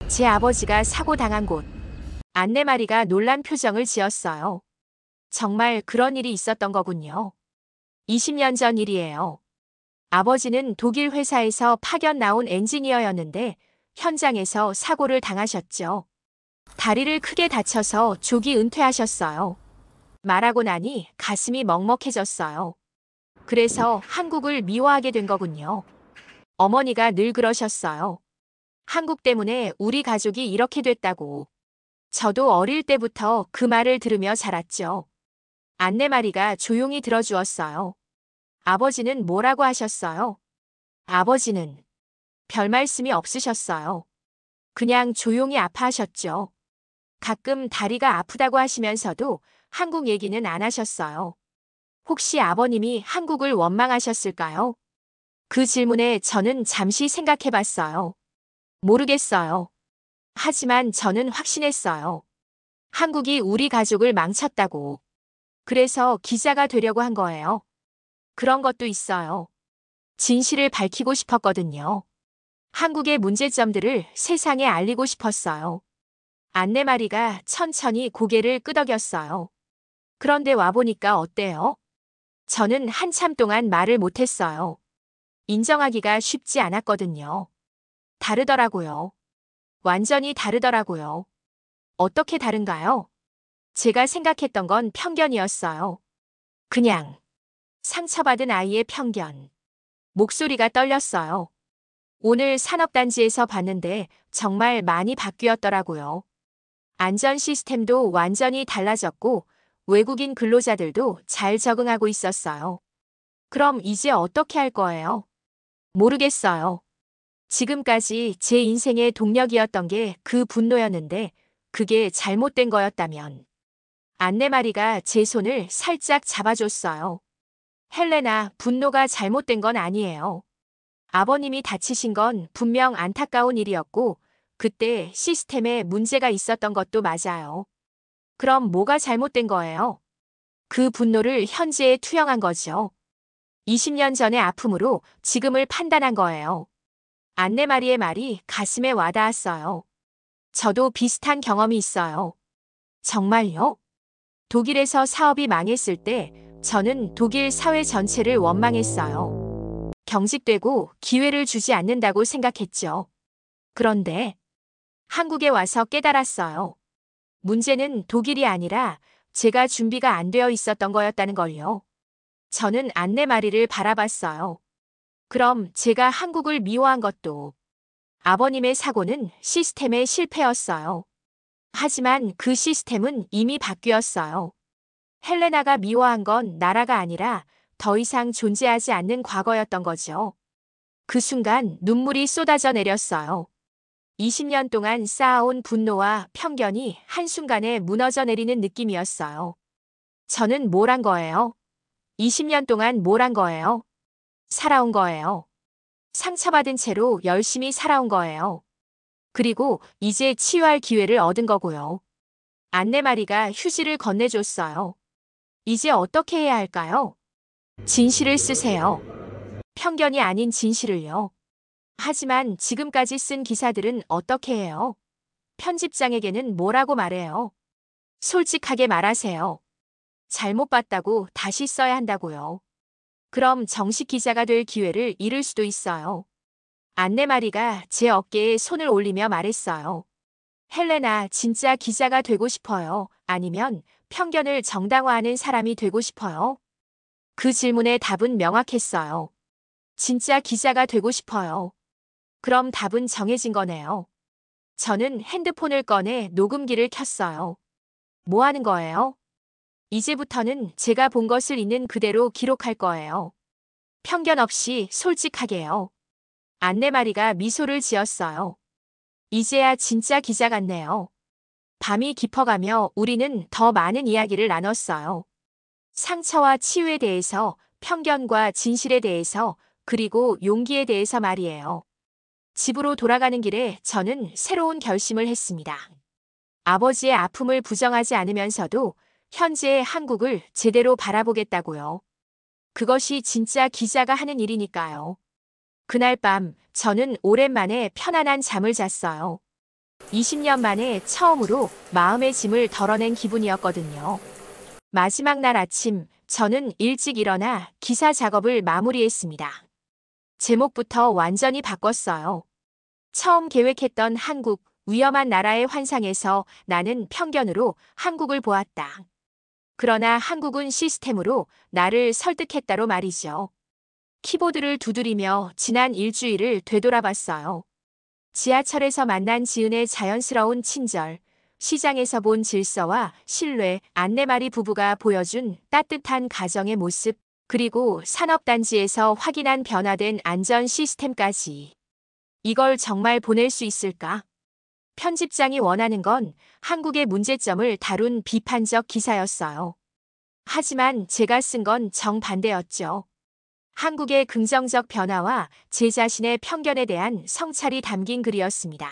제 아버지가 사고 당한 곳. 안내마리가 놀란 표정을 지었어요. 정말 그런 일이 있었던 거군요. 20년 전 일이에요. 아버지는 독일 회사에서 파견 나온 엔지니어였는데 현장에서 사고를 당하셨죠. 다리를 크게 다쳐서 조기 은퇴하셨어요. 말하고 나니 가슴이 먹먹해졌어요. 그래서 한국을 미워하게 된 거군요. 어머니가 늘 그러셨어요. 한국 때문에 우리 가족이 이렇게 됐다고. 저도 어릴 때부터 그 말을 들으며 자랐죠. 안내마리가 조용히 들어주었어요. 아버지는 뭐라고 하셨어요? 아버지는 별 말씀이 없으셨어요. 그냥 조용히 아파하셨죠. 가끔 다리가 아프다고 하시면서도 한국 얘기는 안 하셨어요. 혹시 아버님이 한국을 원망하셨을까요? 그 질문에 저는 잠시 생각해 봤어요. 모르겠어요. 하지만 저는 확신했어요. 한국이 우리 가족을 망쳤다고. 그래서 기자가 되려고 한 거예요. 그런 것도 있어요. 진실을 밝히고 싶었거든요. 한국의 문제점들을 세상에 알리고 싶었어요. 안내마리가 천천히 고개를 끄덕였어요. 그런데 와보니까 어때요? 저는 한참 동안 말을 못했어요. 인정하기가 쉽지 않았거든요. 다르더라고요. 완전히 다르더라고요. 어떻게 다른가요? 제가 생각했던 건 편견이었어요. 그냥 상처받은 아이의 편견. 목소리가 떨렸어요. 오늘 산업단지에서 봤는데 정말 많이 바뀌었더라고요. 안전 시스템도 완전히 달라졌고 외국인 근로자들도 잘 적응하고 있었어요. 그럼 이제 어떻게 할 거예요? 모르겠어요. 지금까지 제 인생의 동력이었던 게 그 분노였는데 그게 잘못된 거였다면. 안내마리가 제 손을 살짝 잡아줬어요. 헬레나, 분노가 잘못된 건 아니에요. 아버님이 다치신 건 분명 안타까운 일이었고 그때 시스템에 문제가 있었던 것도 맞아요. 그럼 뭐가 잘못된 거예요? 그 분노를 현재에 투영한 거죠. 20년 전의 아픔으로 지금을 판단한 거예요. 안내마리의 말이 가슴에 와닿았어요. 저도 비슷한 경험이 있어요. 정말요? 독일에서 사업이 망했을 때 저는 독일 사회 전체를 원망했어요. 경직되고 기회를 주지 않는다고 생각했죠. 그런데 한국에 와서 깨달았어요. 문제는 독일이 아니라 제가 준비가 안 되어 있었던 거였다는 걸요. 저는 안내마리를 바라봤어요. 그럼 제가 한국을 미워한 것도 아버님의 사고는 시스템의 실패였어요. 하지만 그 시스템은 이미 바뀌었어요. 헬레나가 미워한 건 나라가 아니라 더 이상 존재하지 않는 과거였던 거죠. 그 순간 눈물이 쏟아져 내렸어요. 20년 동안 쌓아온 분노와 편견이 한순간에 무너져 내리는 느낌이었어요. 저는 뭘 한 거예요? 20년 동안 뭘 한 거예요? 살아온 거예요. 상처받은 채로 열심히 살아온 거예요. 그리고 이제 치유할 기회를 얻은 거고요. 안내마리가 휴지를 건네줬어요. 이제 어떻게 해야 할까요? 진실을 쓰세요. 편견이 아닌 진실을요. 하지만 지금까지 쓴 기사들은 어떻게 해요? 편집장에게는 뭐라고 말해요? 솔직하게 말하세요. 잘못 봤다고 다시 써야 한다고요. 그럼 정식 기자가 될 기회를 잃을 수도 있어요. 안내마리가 제 어깨에 손을 올리며 말했어요. 헬레나, 진짜 기자가 되고 싶어요? 아니면 편견을 정당화하는 사람이 되고 싶어요? 그 질문의 답은 명확했어요. 진짜 기자가 되고 싶어요. 그럼 답은 정해진 거네요. 저는 핸드폰을 꺼내 녹음기를 켰어요. 뭐 하는 거예요? 이제부터는 제가 본 것을 있는 그대로 기록할 거예요. 편견 없이 솔직하게요. 안내마리가 미소를 지었어요. 이제야 진짜 기자 같네요. 밤이 깊어가며 우리는 더 많은 이야기를 나눴어요. 상처와 치유에 대해서, 편견과 진실에 대해서, 그리고 용기에 대해서 말이에요. 집으로 돌아가는 길에 저는 새로운 결심을 했습니다. 아버지의 아픔을 부정하지 않으면서도 현재의 한국을 제대로 바라보겠다고요. 그것이 진짜 기자가 하는 일이니까요. 그날 밤 저는 오랜만에 편안한 잠을 잤어요. 20년 만에 처음으로 마음의 짐을 덜어낸 기분이었거든요. 마지막 날 아침 저는 일찍 일어나 기사 작업을 마무리했습니다. 제목부터 완전히 바꿨어요. 처음 계획했던 한국, 위험한 나라의 환상에서 나는 편견으로 한국을 보았다. 그러나 한국은 시스템으로 나를 설득했다로 말이죠. 키보드를 두드리며 지난 일주일을 되돌아봤어요. 지하철에서 만난 지은의 자연스러운 친절, 시장에서 본 질서와 신뢰, 안내마리 부부가 보여준 따뜻한 가정의 모습, 그리고 산업단지에서 확인한 변화된 안전 시스템까지. 이걸 정말 보낼 수 있을까? 편집장이 원하는 건 한국의 문제점을 다룬 비판적 기사였어요. 하지만 제가 쓴 건 정반대였죠. 한국의 긍정적 변화와 제 자신의 편견에 대한 성찰이 담긴 글이었습니다.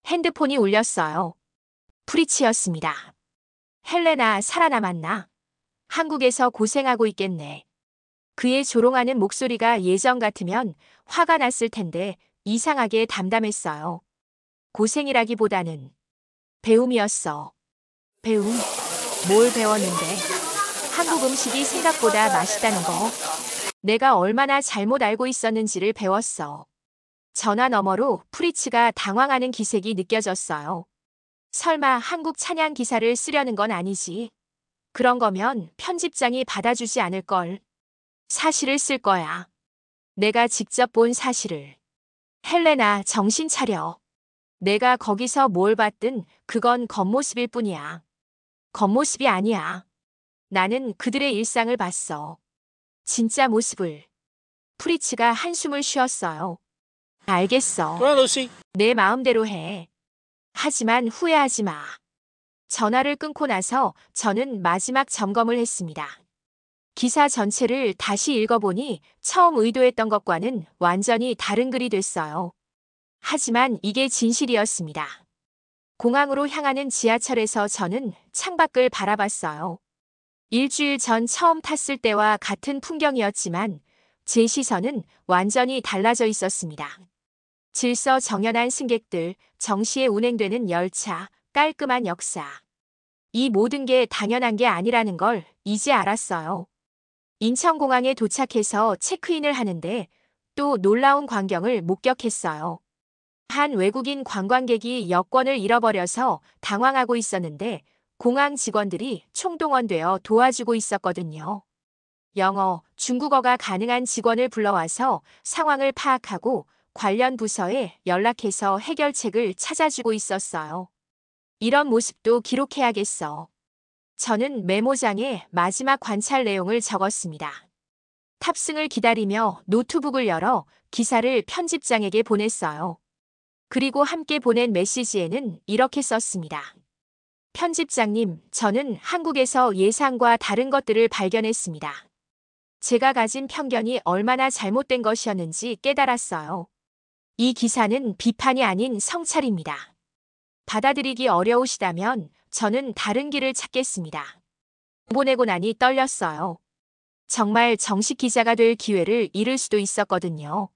핸드폰이 울렸어요. 프리치였습니다. 헬레나, 살아남았나? 한국에서 고생하고 있겠네. 그의 조롱하는 목소리가 예전 같으면 화가 났을 텐데 이상하게 담담했어요. 고생이라기보다는 배움이었어. 배움? 뭘 배웠는데? 한국 음식이 생각보다 맛있다는 거. 내가 얼마나 잘못 알고 있었는지를 배웠어. 전화 너머로 프리츠가 당황하는 기색이 느껴졌어요. 설마 한국 찬양 기사를 쓰려는 건 아니지? 그런 거면 편집장이 받아주지 않을걸. 사실을 쓸 거야. 내가 직접 본 사실을. 헬레나, 정신 차려. 내가 거기서 뭘 봤든 그건 겉모습일 뿐이야. 겉모습이 아니야. 나는 그들의 일상을 봤어. 진짜 모습을. 프리츠가 한숨을 쉬었어요. 알겠어. Go on, Lucy. 내 마음대로 해. 하지만 후회하지 마. 전화를 끊고 나서 저는 마지막 점검을 했습니다. 기사 전체를 다시 읽어보니 처음 의도했던 것과는 완전히 다른 글이 됐어요. 하지만 이게 진실이었습니다. 공항으로 향하는 지하철에서 저는 창밖을 바라봤어요. 일주일 전 처음 탔을 때와 같은 풍경이었지만 제 시선은 완전히 달라져 있었습니다. 질서 정연한 승객들, 정시에 운행되는 열차, 깔끔한 역사. 이 모든 게 당연한 게 아니라는 걸 이제 알았어요. 인천공항에 도착해서 체크인을 하는데 또 놀라운 광경을 목격했어요. 한 외국인 관광객이 여권을 잃어버려서 당황하고 있었는데 공항 직원들이 총동원되어 도와주고 있었거든요. 영어, 중국어가 가능한 직원을 불러와서 상황을 파악하고 관련 부서에 연락해서 해결책을 찾아주고 있었어요. 이런 모습도 기록해야겠어. 저는 메모장에 마지막 관찰 내용을 적었습니다. 탑승을 기다리며 노트북을 열어 기사를 편집장에게 보냈어요. 그리고 함께 보낸 메시지에는 이렇게 썼습니다. 편집장님, 저는 한국에서 예상과 다른 것들을 발견했습니다. 제가 가진 편견이 얼마나 잘못된 것이었는지 깨달았어요. 이 기사는 비판이 아닌 성찰입니다. 받아들이기 어려우시다면 저는 다른 길을 찾겠습니다. 보내고 나니 떨렸어요. 정말 정식 기자가 될 기회를 잃을 수도 있었거든요.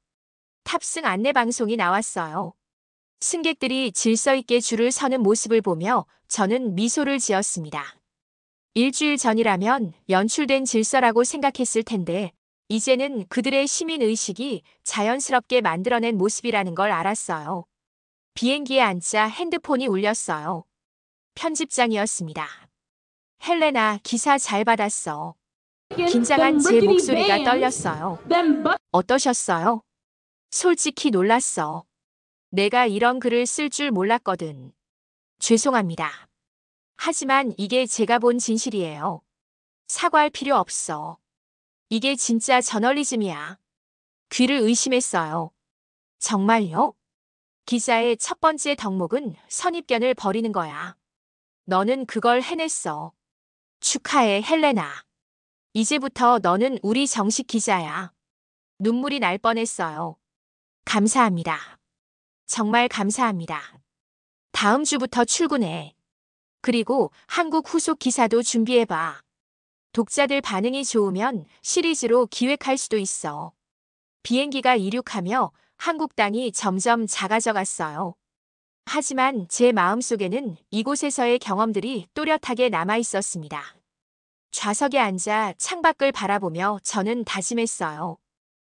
탑승 안내 방송이 나왔어요. 승객들이 질서 있게 줄을 서는 모습을 보며 저는 미소를 지었습니다. 일주일 전이라면 연출된 질서라고 생각했을 텐데 이제는 그들의 시민의식이 자연스럽게 만들어낸 모습이라는 걸 알았어요. 비행기에 앉자 핸드폰이 울렸어요. 편집장이었습니다. 헬레나, 기사 잘 받았어. 긴장한 제 목소리가 떨렸어요. 어떠셨어요? 솔직히 놀랐어. 내가 이런 글을 쓸 줄 몰랐거든. 죄송합니다. 하지만 이게 제가 본 진실이에요. 사과할 필요 없어. 이게 진짜 저널리즘이야. 귀를 의심했어요. 정말요? 기자의 첫 번째 덕목은 선입견을 버리는 거야. 너는 그걸 해냈어. 축하해, 헬레나. 이제부터 너는 우리 정식 기자야. 눈물이 날 뻔했어요. 감사합니다. 정말 감사합니다. 다음 주부터 출근해. 그리고 한국 후속 기사도 준비해봐. 독자들 반응이 좋으면 시리즈로 기획할 수도 있어. 비행기가 이륙하며 한국 땅이 점점 작아져 갔어요. 하지만 제 마음속에는 이곳에서의 경험들이 또렷하게 남아 있었습니다. 좌석에 앉아 창밖을 바라보며 저는 다짐했어요.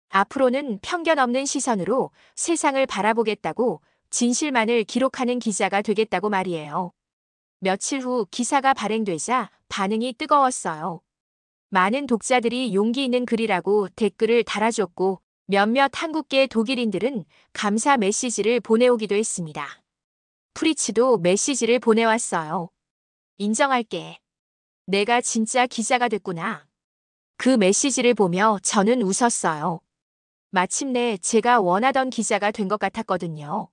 앞으로는 편견 없는 시선으로 세상을 바라보겠다고, 진실만을 기록하는 기자가 되겠다고 말이에요. 며칠 후 기사가 발행되자 반응이 뜨거웠어요. 많은 독자들이 용기 있는 글이라고 댓글을 달아줬고 몇몇 한국계 독일인들은 감사 메시지를 보내오기도 했습니다. 프리츠도 메시지를 보내왔어요. 인정할게. 내가 진짜 기자가 됐구나. 그 메시지를 보며 저는 웃었어요. 마침내 제가 원하던 기자가 된 것 같았거든요.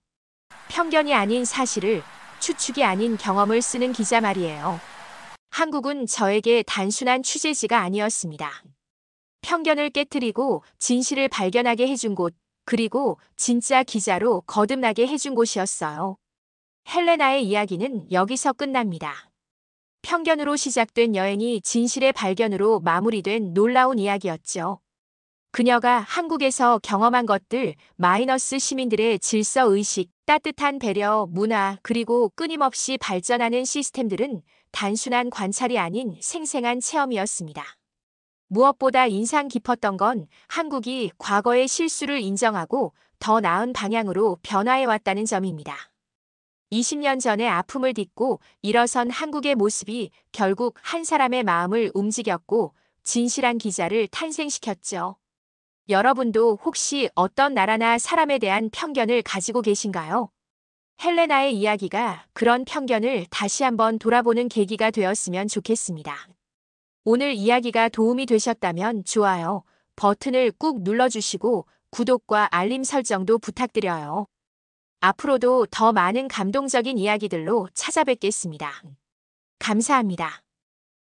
편견이 아닌 사실을, 추측이 아닌 경험을 쓰는 기자 말이에요. 한국은 저에게 단순한 취재지가 아니었습니다. 편견을 깨트리고 진실을 발견하게 해준 곳, 그리고 진짜 기자로 거듭나게 해준 곳이었어요. 헬레나의 이야기는 여기서 끝납니다. 편견으로 시작된 여행이 진실의 발견으로 마무리된 놀라운 이야기였죠. 그녀가 한국에서 경험한 것들, 마이너스 시민들의 질서의식, 따뜻한 배려, 문화, 그리고 끊임없이 발전하는 시스템들은 단순한 관찰이 아닌 생생한 체험이었습니다. 무엇보다 인상 깊었던 건 한국이 과거의 실수를 인정하고 더 나은 방향으로 변화해왔다는 점입니다. 20년 전의 아픔을 딛고 일어선 한국의 모습이 결국 한 사람의 마음을 움직였고 진실한 기자를 탄생시켰죠. 여러분도 혹시 어떤 나라나 사람에 대한 편견을 가지고 계신가요? 헬레나의 이야기가 그런 편견을 다시 한번 돌아보는 계기가 되었으면 좋겠습니다. 오늘 이야기가 도움이 되셨다면 좋아요 버튼을 꾹 눌러주시고 구독과 알림 설정도 부탁드려요. 앞으로도 더 많은 감동적인 이야기들로 찾아뵙겠습니다. 감사합니다.